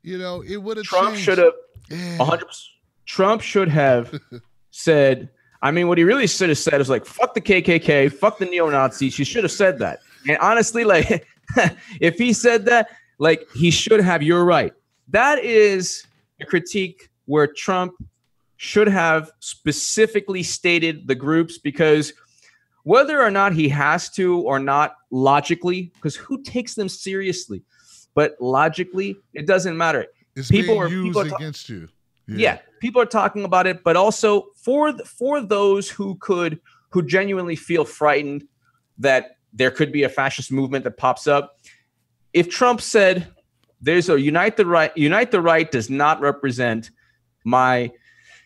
it would have changed. Trump should have, 100%. Trump should have said, what he really should have said is like, fuck the KKK, fuck the neo-Nazis. He should have said that. And honestly, like, if he said that, like, he should have, you're right. That is a critique where Trump should have specifically stated the groups, because whether or not he has to or not logically, because who takes them seriously? But logically, it doesn't matter. It's people being used against you. Yeah, people are talking about it, but also for those who genuinely feel frightened that there could be a fascist movement that pops up. If Trump said, "There's a unite the right does not represent my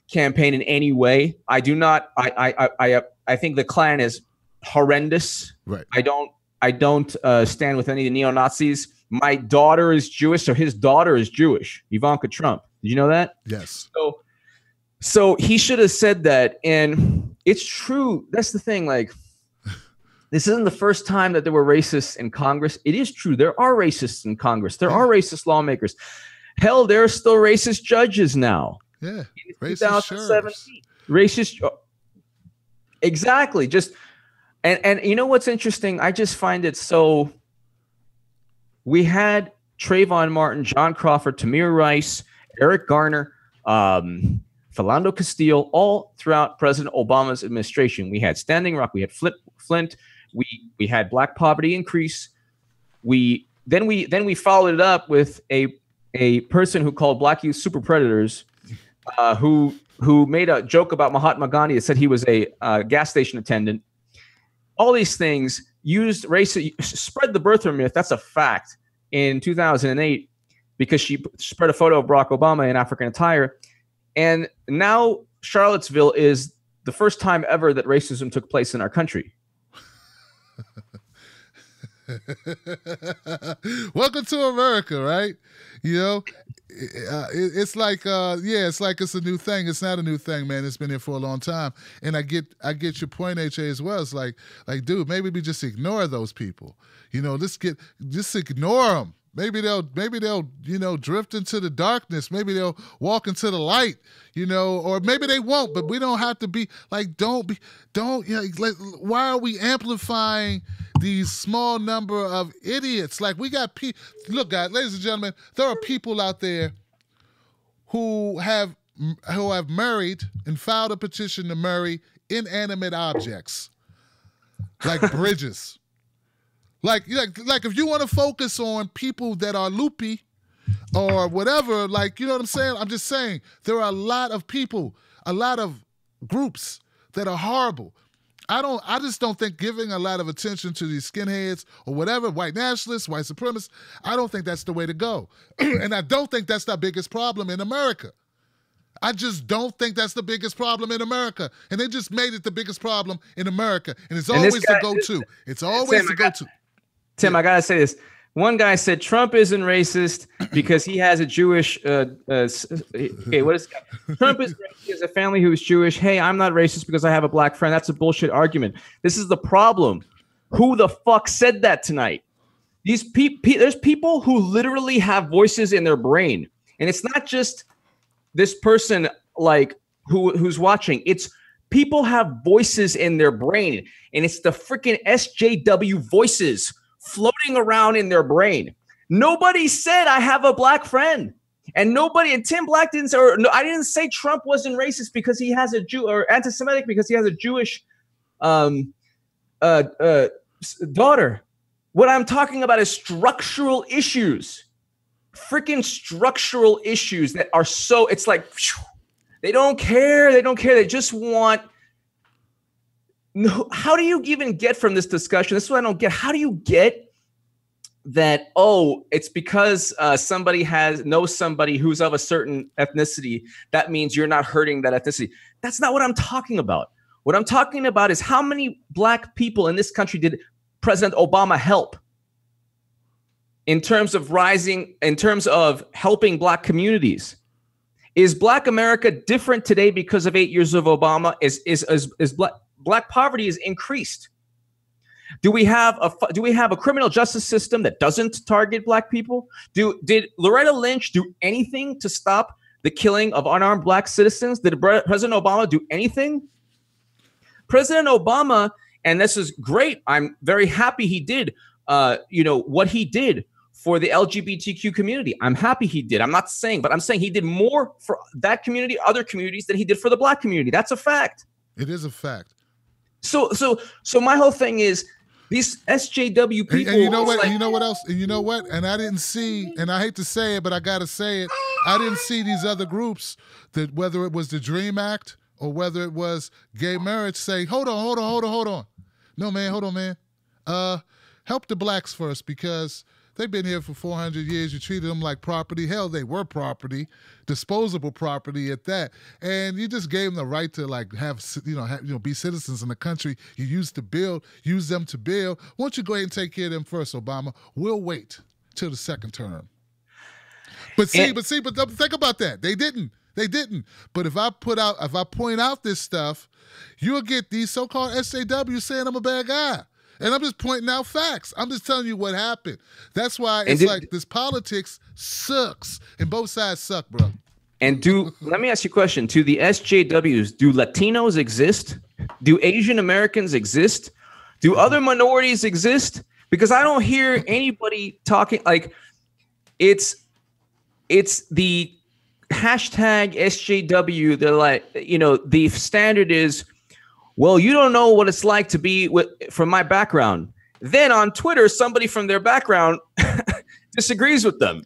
campaign in any way. I do not. I think the Klan is horrendous. Right. I don't stand with any of the neo-Nazis. My daughter is Jewish, or his daughter is Jewish. Ivanka Trump. Did you know that? Yes. So he should have said that, and it's true. That's the thing. Like, this isn't the first time that there were racists in Congress. It is true. There are racists in Congress. There are racist lawmakers. Hell, there are still racist judges now. Yeah, racist 2017. Racist. Exactly. Just and you know what's interesting? I just find it so. We had Trayvon Martin, John Crawford, Tamir Rice, Eric Garner, Philando Castile, all throughout President Obama's administration. We had Standing Rock. We had Flint. We had black poverty increase. Then we followed it up with a person who called black youth super predators, who made a joke about Mahatma Gandhi that said he was a gas station attendant. All these things used race, spread the birther myth. That's a fact in 2008, because she spread a photo of Barack Obama in African attire. And now Charlottesville is the first time ever that racism took place in our country. Welcome to America, right? It's like it's a new thing. It's not a new thing, man. It's been here for a long time. And I get your point, HA, as well. It's like, dude, maybe we just ignore those people. Just ignore them. Maybe they'll drift into the darkness. Maybe they'll walk into the light, or maybe they won't. But we don't have to be like, why are we amplifying these small number of idiots? Like, we got people. Look, guys, ladies and gentlemen, there are people out there who have married and filed a petition to marry inanimate objects, like bridges. Like if you want to focus on people that are loopy or whatever, like, you know what I'm saying? I'm just saying there are a lot of people, a lot of groups that are horrible. I just don't think giving a lot of attention to these skinheads or whatever, white nationalists, white supremacists, I don't think that's the way to go. And I don't think that's the biggest problem in America. I just don't think that's the biggest problem in America. And they just made it the biggest problem in America. And it's always the go-to. It's always the go-to. Tim, I got to say this. One guy said Trump isn't racist because he has a Jewish. Trump is racist. He has a family who is Jewish. Hey, I'm not racist because I have a black friend. That's a bullshit argument. This is the problem. Who the fuck said that tonight? There's people who literally have voices in their brain, and it's not just this person like who's watching. It's people have voices in their brain, and it's the freaking SJW voices floating around in their brain. Nobody said I have a black friend, and Tim Black didn't say, I didn't say Trump wasn't racist because he has a Jew, or anti-Semitic because he has a Jewish daughter. What I'm talking about is structural issues, freaking structural issues that are so, it's like, they don't care. They just want. No, how do you even get from this discussion? This is what I don't get. How do you get that, it's because somebody knows somebody who's of a certain ethnicity, that means you're not hurting that ethnicity. That's not what I'm talking about. What I'm talking about is how many black people in this country did President Obama help in terms of helping black communities? Is Black America different today because of 8 years of Obama? Is black poverty is increased? Do we have a criminal justice system that doesn't target black people? Did Loretta Lynch do anything to stop the killing of unarmed black citizens? Did President Obama do anything? President Obama, and this is great, I'm very happy he did, what he did for the LGBTQ community. I'm happy he did. I'm saying he did more for that community, other communities, than he did for the black community. That's a fact. It is a fact. So my whole thing is these SJW people. And you know what? And you know what else? And you know what? And I didn't see, and I hate to say it, but I gotta say it. I didn't see these other groups, that whether it was the Dream Act or whether it was gay marriage, say, hold on. No, man, hold on, man. Help the blacks first, because they've been here for 400 years. You treated them like property. Hell, they were property, disposable property at that. And you just gave them the right to be citizens in the country you used to build, use them to build. Why don't you go ahead and take care of them first, Obama? We'll wait till the second term. But think about that. They didn't. But if I point out this stuff, you'll get these so-called SJWs saying I'm a bad guy. And I'm just pointing out facts. I'm just telling you what happened. That's why this politics sucks. And both sides suck, bro. And let me ask you a question. To the SJWs, do Latinos exist? Do Asian Americans exist? Do other minorities exist? Because I don't hear anybody talking like it's the hashtag SJW. They're like, the standard is, well, you don't know what it's like to be from my background. Then on Twitter, somebody from their background disagrees with them.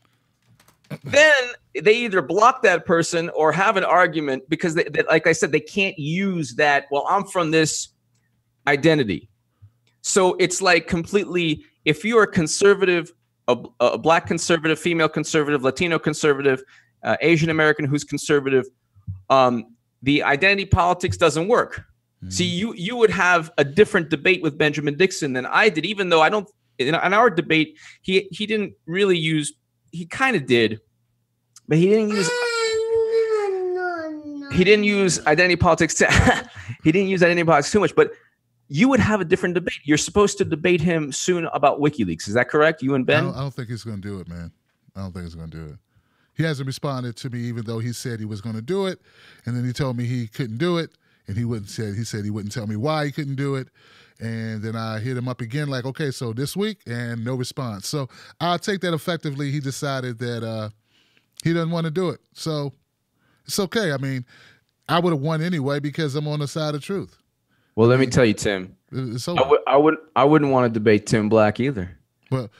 Then they either block that person or have an argument because, like I said, they can't use that, well, I'm from this identity. So it's like completely, if you're a conservative, a black conservative, female conservative, Latino conservative, Asian American who's conservative, the identity politics doesn't work. See, you would have a different debate with Benjamin Dixon than I did, even though I don't. In our debate, he didn't really use. He kind of did, but he didn't use. He didn't use identity politics. He didn't use identity politics too much. But you would have a different debate. You're supposed to debate him soon about WikiLeaks. Is that correct? You and Ben? I don't think he's going to do it, man. I don't think he's going to do it. He hasn't responded to me, even though he said he was going to do it, and then he told me he couldn't do it. And he said he wouldn't tell me why he couldn't do it. And then I hit him up again, like, okay, so this week, and no response. So I'll take that effectively. He decided that he doesn't want to do it. So it's okay. I mean, I would have won anyway because I'm on the side of truth. Well, let me tell you, Tim. It's I wouldn't want to debate Tim Black either. But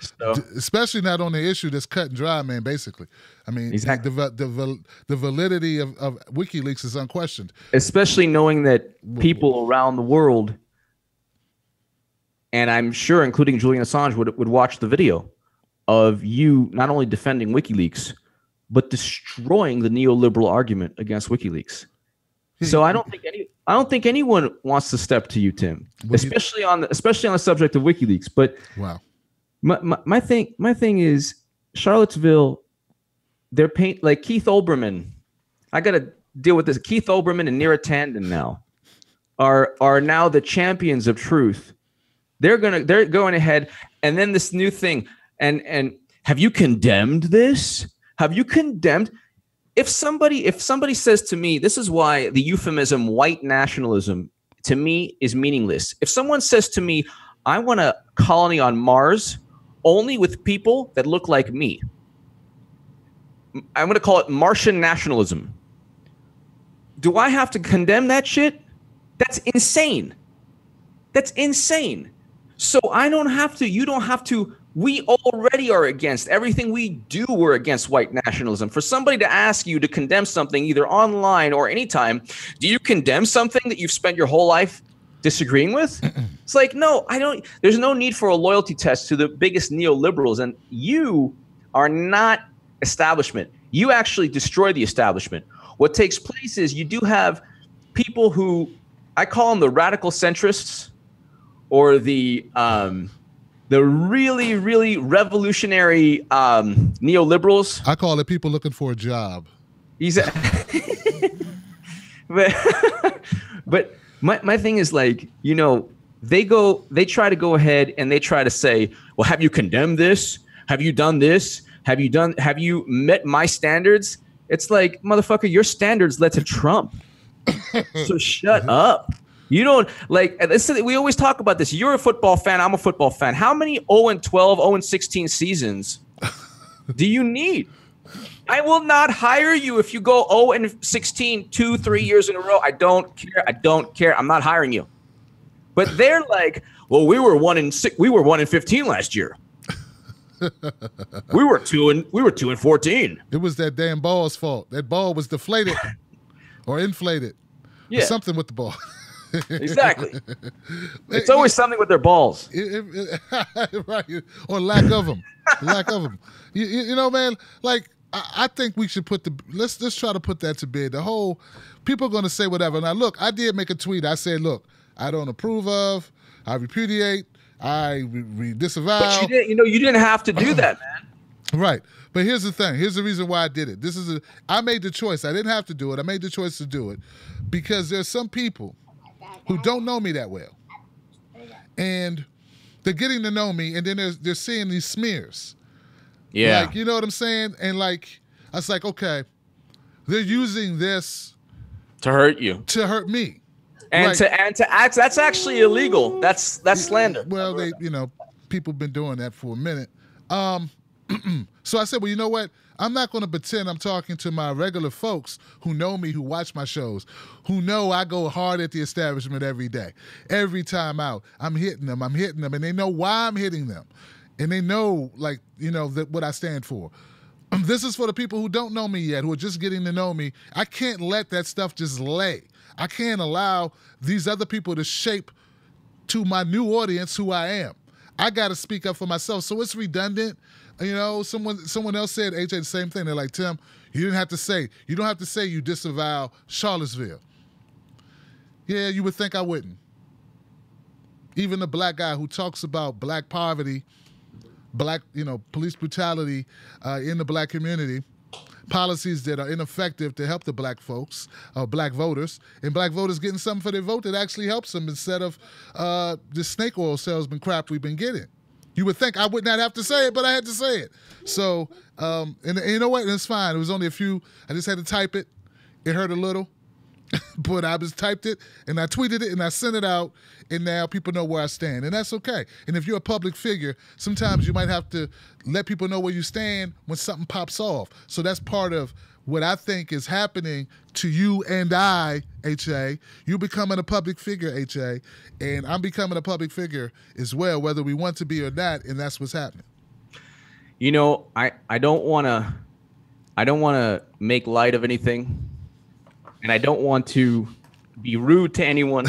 especially not on the issue that's cut and dry, man, basically. I mean, exactly. the validity of WikiLeaks is unquestioned. Especially knowing that people around the world, and I'm sure including Julian Assange, would watch the video of you not only defending WikiLeaks, but destroying the neoliberal argument against WikiLeaks. So I don't think anyone wants to step to you, Tim, especially on the subject of WikiLeaks. But wow. My thing is Charlottesville. They're like Keith Olbermann. I got to deal with this. Keith Olbermann and Neera Tanden now are now the champions of truth. They're going ahead, and then this new thing. And have you condemned this? Have you condemned? If somebody says to me, this is why the euphemism white nationalism to me is meaningless. If someone says to me, I want a colony on Mars only with people that look like me, I'm going to call it Martian nationalism. Do I have to condemn that shit? That's insane. That's insane. So I don't have to, you don't have to. We already are against everything we do. We're against white nationalism. For somebody to ask you to condemn something either online or anytime, do you condemn something that you've spent your whole life disagreeing with? It's like, no, I don't. There's no need for a loyalty test to the biggest neoliberals. And you are not establishment. You actually destroy the establishment. What takes place is you do have people who, I call them the radical centrists, or the really, really revolutionary neoliberals. I call it people looking for a job. But my thing is, like, you know, they try to go ahead and they try to say, well, have you condemned this? Have you done this? Have you met my standards? It's like, motherfucker, your standards led to Trump. So shut up. You don't, like, we always talk about this. You're a football fan. I'm a football fan. How many 0-12, 0-16 seasons do you need? I will not hire you if you go 0-16, 2-3 years in a row. I don't care. I'm not hiring you. But they're like, well, we were 1-6. We were 1-15 last year. we were 2-14. It was that damn ball's fault. That ball was deflated or inflated. Yeah, or something with the ball. Exactly. It's always something with their balls. Right. Or lack of them. Lack of them. You know, man, like, I think we should let's try to put that to bed. The whole, people are going to say whatever. Now, look, I did make a tweet. I said, look, I don't approve of, I repudiate, I disavow. But you didn't have to do that, man. Right. But here's the thing. Here's the reason why I did it. I made the choice. I didn't have to do it. I made the choice to do it because there's some people who don't know me that well. And they're getting to know me, and then they're seeing these smears. Yeah. Like, you know what I'm saying? And like, I was like, okay, they're using this to hurt you. To hurt me. And right. to act, that's actually illegal. That's slander. Well, people have been doing that for a minute. So I said, well, you know what? I'm not going to pretend I'm talking to my regular folks who know me, who watch my shows, who know I go hard at the establishment every day. Every time out, I'm hitting them, and they know why I'm hitting them. And they know, like, what I stand for. This is for the people who don't know me yet, who are just getting to know me. I can't let that stuff just lay. I can't allow these other people to shape to my new audience who I am. I got to speak up for myself. So it's redundant. Someone else said, HA, the same thing. They're like, Tim, you don't have to say you disavow Charlottesville. Yeah, you would think I wouldn't. Even the black guy who talks about black poverty, black, police brutality in the black community, policies that are ineffective to help the black folks, black voters, and black voters getting something for their vote that actually helps them instead of the snake oil salesman crap we've been getting. You would think I would not have to say it, but I had to say it. So, and you know what? It's fine. It was only a few. I just had to type it. It hurt a little, but I just typed it, and I tweeted it, and I sent it out, and now people know where I stand, and that's okay. And if you're a public figure, sometimes you might have to let people know where you stand when something pops off. So that's part of what I think is happening to you and I, HA. You becoming a public figure, HA, and I'm becoming a public figure as well, whether we want to be or not, and that's what's happening. I don't want to make light of anything, and I don't want to be rude to anyone.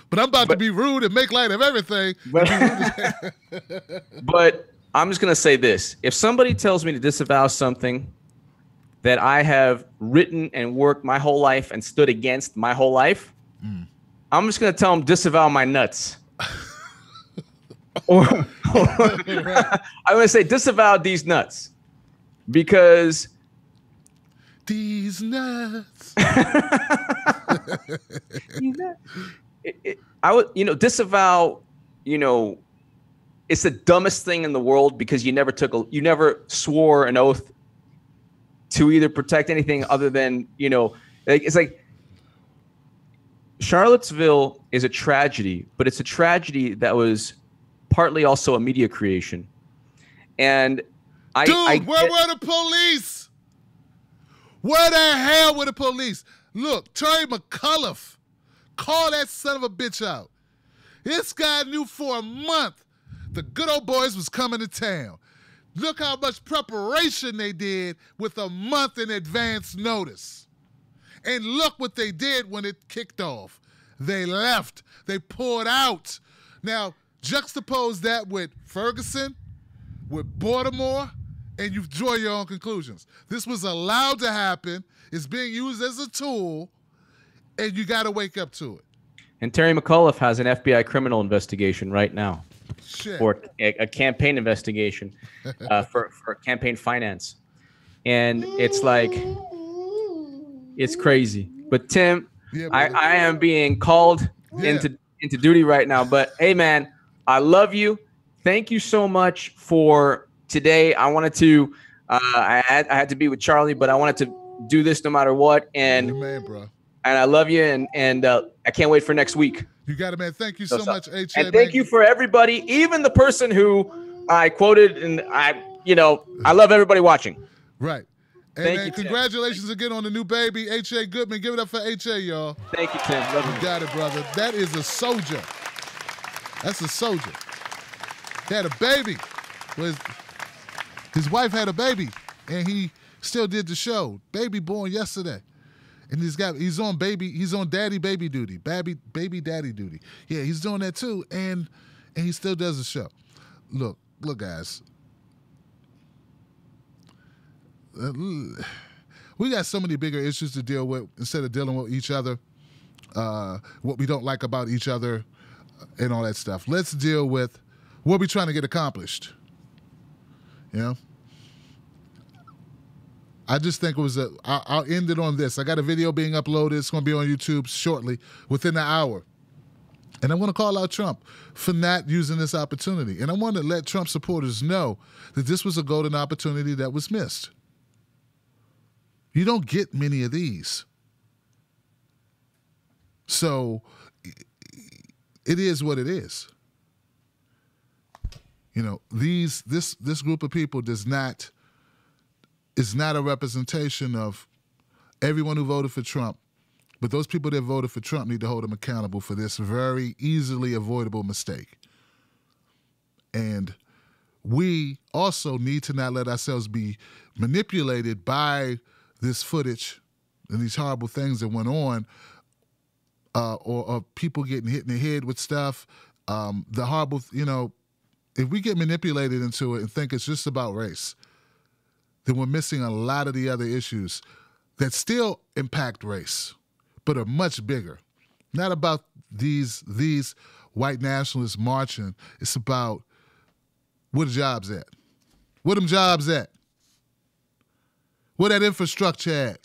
But I'm about to be rude and make light of everything. But I'm just going to say this. If somebody tells me to disavow something that I have written and worked my whole life and stood against my whole life, I'm just going to tell them disavow my nuts. or I'm going to say disavow these nuts because these nuts. I would, disavow, it's the dumbest thing in the world because you never swore an oath to either protect anything other than, it's like Charlottesville is a tragedy, but it's a tragedy that was partly also a media creation. And where were the police? Where the hell were the police? Look, Terry McAuliffe, call that son of a bitch out. This guy knew for a month the good old boys was coming to town. Look how much preparation they did with a month in advance notice. And look what they did when it kicked off. They left. They poured out. Now, juxtapose that with Ferguson, with Baltimore, and you draw your own conclusions. This was allowed to happen. It's being used as a tool, and you got to wake up to it. And Terry McAuliffe has an FBI criminal investigation right now. Shit. For a campaign investigation for campaign finance. And it's like, it's crazy. But Tim, Yeah, I am being called into duty right now. But hey, man, I love you. Thank you so much for today. I wanted to, I had to be with Charlie, but I wanted to do this no matter what. And you man, bro. And I love you, and I can't wait for next week. You got it, man. Thank you so much, HA. And thank you for everybody, even the person who I quoted, and I love everybody watching. Right. And Thank man, you, Tim. congratulations again on the new baby, HA Goodman. Give it up for HA, y'all. Thank you, Tim. Love you. You got it, brother. That is a soldier. That's a soldier. He had a baby. His wife had a baby, and he still did the show. Baby born yesterday. And he's on daddy baby duty, baby daddy duty. Yeah, he's doing that too, and he still does the show. Look, guys. We got so many bigger issues to deal with instead of dealing with each other, what we don't like about each other, and all that stuff. Let's deal with what we're trying to get accomplished. You know? I just think it was I'll end it on this. I got a video being uploaded. It's going to be on YouTube shortly, within an hour. And I want to call out Trump for not using this opportunity. And I want to let Trump supporters know that this was a golden opportunity that was missed. You don't get many of these. So it is what it is. You know, this group of people is not a representation of everyone who voted for Trump. But those people that voted for Trump need to hold him accountable for this very easily avoidable mistake. And we also need to not let ourselves be manipulated by this footage and these horrible things that went on, or people getting hit in the head with stuff. The horrible, if we get manipulated into it and think it's just about race, then we're missing a lot of the other issues that still impact race, but are much bigger. Not about these white nationalists marching. It's about where the jobs at. Where them jobs at? Where that infrastructure at?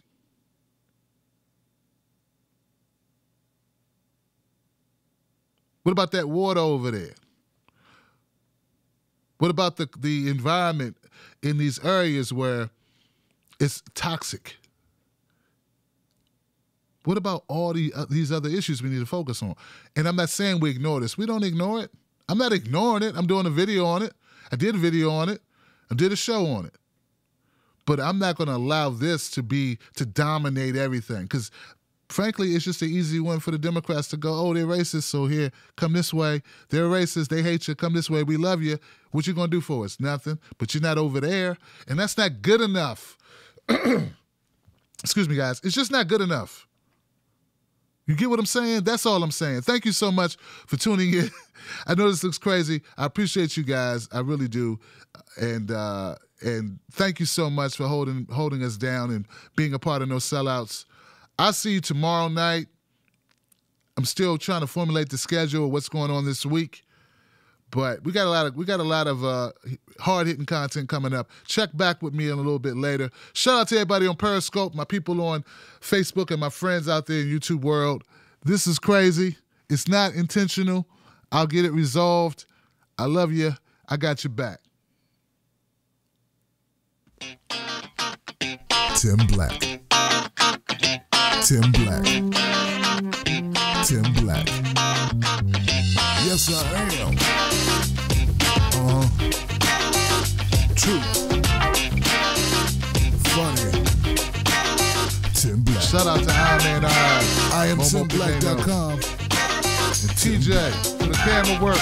What about that water over there? What about the environment in these areas where it's toxic? What about all these other issues we need to focus on? And I'm not saying we ignore this. We don't ignore it. I'm not ignoring it. I'm doing a video on it. I did a video on it. I did a show on it. But I'm not going to allow this to dominate everything, because frankly, it's just an easy one for the Democrats to go, oh, they're racist, so here, come this way. They're racist, they hate you, come this way, we love you. What you going to do for us? Nothing, but you're not over there, and that's not good enough. Excuse me, guys. It's just not good enough. You get what I'm saying? That's all I'm saying. Thank you so much for tuning in. I know this looks crazy. I appreciate you guys. I really do. And thank you so much for holding us down and being a part of No Sellouts. I'll see you tomorrow night. I'm still trying to formulate the schedule of what's going on this week, but we got a lot of hard-hitting content coming up. Check back with me a little bit later. Shout out to everybody on Periscope, my people on Facebook, and my friends out there in YouTube world. This is crazy. It's not intentional. I'll get it resolved. I love you. I got your back. Tim Black. Tim Black. Tim Black. Yes, I am. True. Funny. Tim Black. Shout out to Iron Man I am TimBlack.com. And TJ for the camera work.